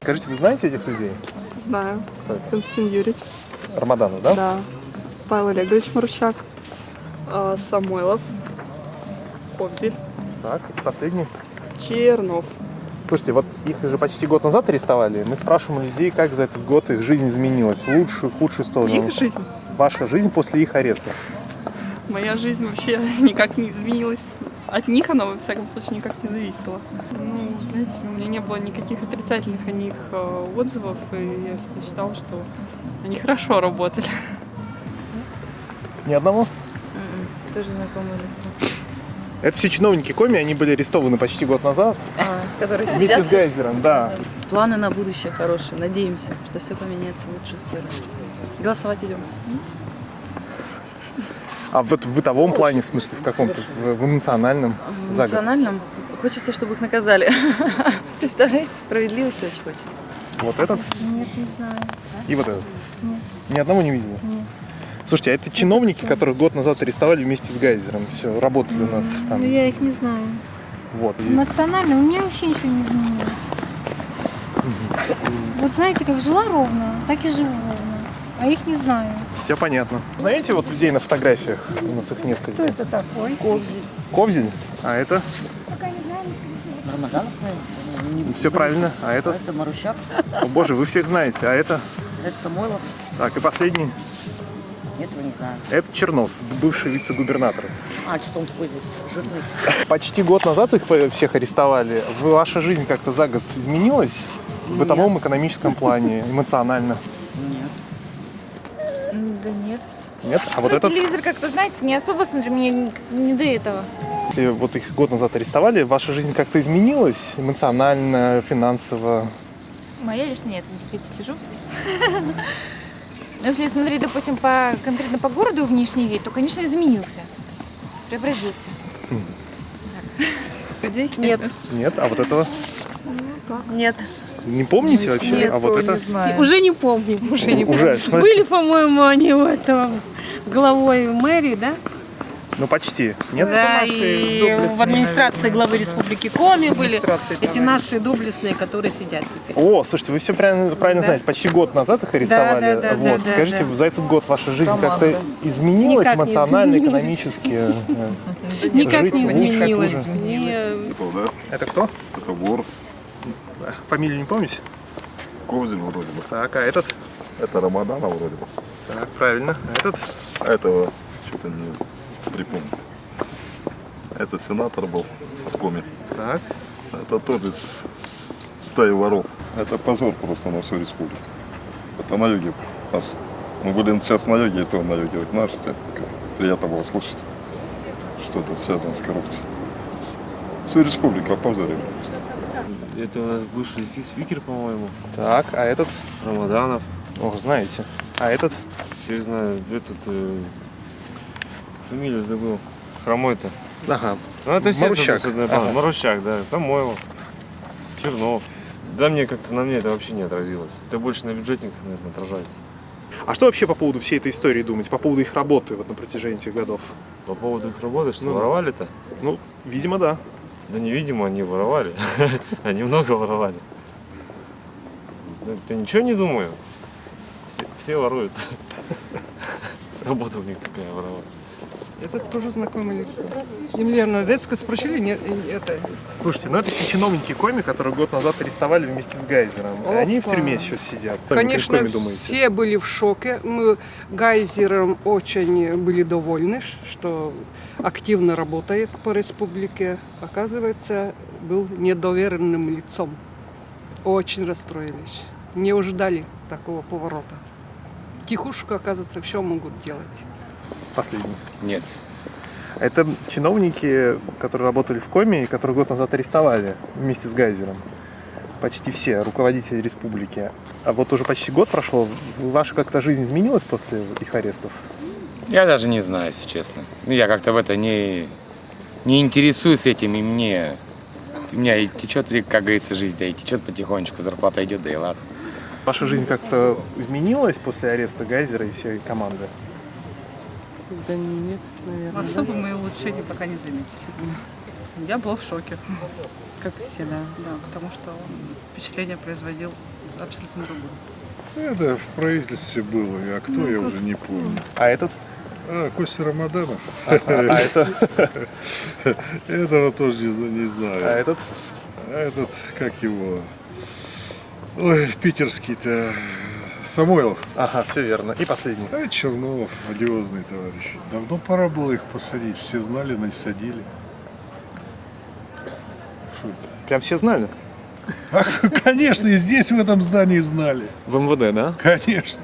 Скажите, вы знаете этих людей? Знаю. Кто это? Константин Юрьевич. Рамаданов, да? Да. Павел Олегович Марущак. Самойлов. Ковзель. Так, и последний. Чернов. Слушайте, вот их же почти год назад арестовали. Мы спрашиваем у людей, как за этот год их жизнь изменилась. В лучшую, в худшую сторону. Их жизнь. Ваша жизнь после их арестов. Моя жизнь вообще никак не изменилась. От них она, во всяком случае, никак не зависела. Ну, знаете, у меня не было никаких отрицательных о них отзывов, и я всегда считала, что они хорошо работали. Ни одного? Тоже знакомое лицо. Это все чиновники Коми, они были арестованы почти год назад. Которые Вместе сидят с Гайзером, да. Планы на будущее хорошие. Надеемся, что все поменяется в лучшую сторону. Голосовать идем. А вот в бытовом плане, в смысле, в каком-то, в эмоциональном? В за год? национальном хочется, чтобы их наказали. Представляете, справедливости очень хочется. Вот этот? Нет, не знаю. И вот этот? Нет. Ни одного не видели? Нет. Слушайте, а это чиновники, которых год назад арестовали вместе с Гайзером. Все, работали у нас там. Ну, я их не знаю. Вот. И- Эмоционально у меня вообще ничего не изменилось. Вот знаете, как жила ровно, так и живу ровно. А их не знаю. Все понятно. Знаете вот людей на фотографиях? У нас их несколько. Кто это такой? Ковзель? А это? Пока не знаю. Рамаданов, наверное. Все правильно. А это? Это Марущак, О боже, вы всех знаете. А это? это Самойлов. Так, и последний. Этого не знаю. Это Чернов, бывший вице-губернатор. А, что он такой здесь жирный? Почти год назад их всех арестовали. Ваша жизнь как-то за год изменилась? В бытовом, экономическом плане, эмоционально? Нет. Да нет. Нет? А вот этот? Телевизор как-то, знаете, не особо смотрю, мне не до этого. Если вот их год назад арестовали, ваша жизнь как-то изменилась? Эмоционально, финансово? Моя лично нет, в декрете сижу. Но если смотреть, допустим, конкретно по городу внешний вид, то, конечно, изменился, преобразился. Людей? Нет. Нет? А вот этого? Нет. Не помните вообще? Нет, А вот это? Уже не помню. Уже. Были, по-моему, они у этого главой мэрии, да? Ну почти. Нет? Да, и в администрации главы Республики Коми были эти наши доблестные, которые сидят теперь. О, слушайте, вы все правильно знаете. Почти год назад их арестовали. Да, Вот. да, Скажите, да. за этот год ваша жизнь как-то изменилась Никак не эмоционально, изменилась. экономически? Никак Жить не лучше, изменилось. хуже? Кто, да? Это кто? Это вор. Фамилию не помните? Ковзель вроде бы. Так, а этот? Это Рамаданов вроде бы. Так, правильно. А этот? А этого что-то не припомню. Это сенатор был от Коми. Так. Это тоже из стаи воров. Это позор просто на всю республику. Это на юге. Мы были сейчас на юге, и то на юге. Вот знаешь, как приятно было слушать, что это связано с коррупцией. Всю республику опозорили просто. Это у нас бывший спикер, по-моему, Так, а этот? Рамаданов. Ох, знаете. А этот? Всех знаю. Этот, фамилию забыл. Хромой-то. Ага. Ну, это все Марущак. с одной Ага. банды. Марущак, да. Самойлов. Чернов. Да мне как-то на мне это вообще не отразилось. Это больше на бюджетниках, наверное, отражается. А что вообще по поводу всей этой истории думаете? По поводу их работы вот на протяжении этих годов? По поводу их работы, что Ну, воровали-то? Ну, видимо, да. Да невидимо, они воровали. Они много воровали. Да ничего не думаю. Все воруют. Работа у них такая воровать. Это тоже знакомое лицо. Землерное детское спросили, нет, это... Слушайте, ну это все чиновники Коми, которые год назад арестовали вместе с Гайзером. И они в тюрьме сейчас сидят. Конечно, Как Коми думаете? все были в шоке. Мы Гайзером очень были довольны, что активно работает по республике. Оказывается, был недоверенным лицом. Очень расстроились. Не ожидали такого поворота. Тихушка, оказывается, все могут делать. Последний. Нет. Это чиновники, которые работали в Коми и которых год назад арестовали вместе с Гайзером. Почти все руководители республики. А вот уже почти год прошло. Ваша как-то жизнь изменилась после их арестов? Я даже не знаю, если честно. Ну, я как-то в это не интересуюсь этим, и у меня и течет, как говорится, жизнь, да и течет потихонечку, зарплата идет, да и ладно. Ваша жизнь как-то изменилась после ареста Гайзера и всей команды? Да нет, наверное. Особо мы улучшения пока не заметили. Я была в шоке, как и все, да, потому что он впечатление производил абсолютно другое. Это в правительстве было, а кто, я уже не помню. А этот? Костя Рамаданов. А это? Этого тоже не знаю. А этот? А этот, как его? Ой, питерский-то. Самойлов. Ага, все верно. И последний. Чернов, одиозный товарищ. Давно пора было их посадить. Все знали, насадили. Прям все знали? Конечно, и здесь, в этом здании знали. В МВД, да? Конечно.